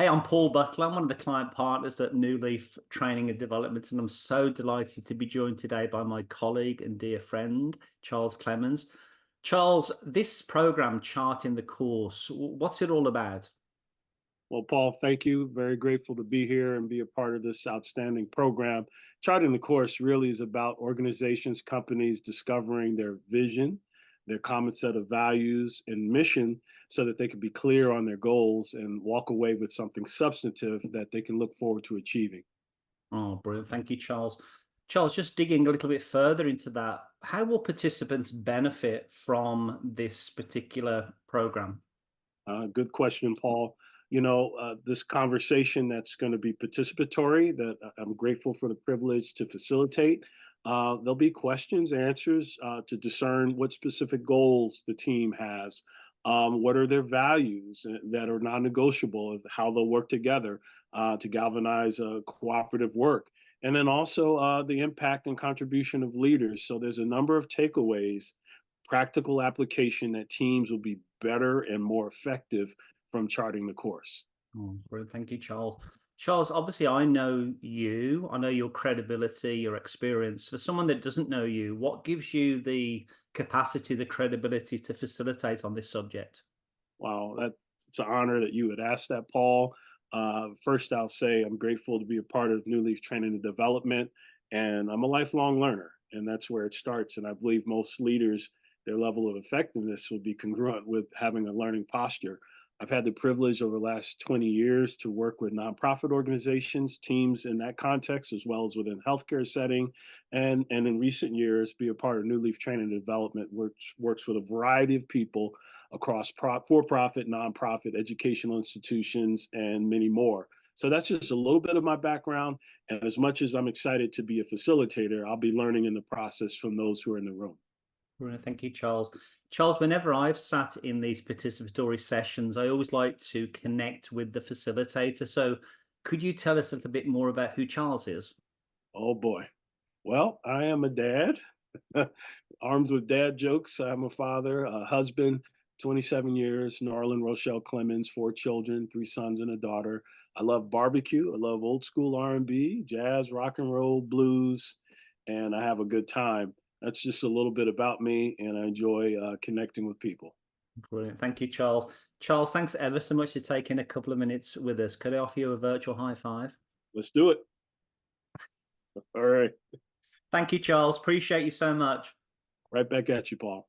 Hey, I'm Paul Butler. I'm one of the client partners at New Leaf Training and Development, and I'm so delighted to be joined today by my colleague and dear friend, Charles Clemons. Charles, this program, Charting the Course, what's it all about? Well, Paul, thank you. Very grateful to be here and be a part of this outstanding program. Charting the Course really is about organizations, companies discovering their vision, their common set of values and mission so that they can be clear on their goals and walk away with something substantive that they can look forward to achieving. Oh, brilliant. Thank you, Charles. Charles, just digging a little bit further into that, how will participants benefit from this particular program? Good question, Paul. This conversation that's going to be participatory, that I'm grateful for the privilege to facilitate. There'll be questions, answers to discern what specific goals the team has. What are their values that are non-negotiable, of how they'll work together to galvanize cooperative work. And then also the impact and contribution of leaders. So there's a number of takeaways, practical application that teams will be better and more effective from charting the course. Oh, brilliant. Thank you, Charles. Charles, obviously, I know you. I know your credibility, your experience. For someone that doesn't know you, what gives you the capacity, the credibility to facilitate on this subject? Wow, it's an honor that you would ask that, Paul. First, I'll say I'm grateful to be a part of New Leaf Training and Development, and I'm a lifelong learner, and that's where it starts. And I believe most leaders, their level of effectiveness will be congruent with having a learning posture. I've had the privilege over the last 20 years to work with nonprofit organizations, teams in that context, as well as within healthcare setting, and in recent years, be a part of New Leaf Training and Development, which works with a variety of people across for-profit, nonprofit, educational institutions, and many more. So that's just a little bit of my background. And as much as I'm excited to be a facilitator, I'll be learning in the process from those who are in the room. Brilliant. Thank you, Charles. Charles, whenever I've sat in these participatory sessions, I always like to connect with the facilitator. So could you tell us a little bit more about who Charles is? Oh boy. Well, I am a dad, armed with dad jokes. I'm a father, a husband, 27 years, Norland Rochelle Clemons, 4 children, 3 sons and a daughter. I love barbecue. I love old school R&B, jazz, rock and roll, blues, and I have a good time. That's just a little bit about me, and I enjoy connecting with people. Brilliant. Thank you, Charles. Charles, thanks ever so much for taking a couple of minutes with us. Could I offer you a virtual high five? Let's do it. All right. Thank you, Charles. Appreciate you so much. Right back at you, Paul.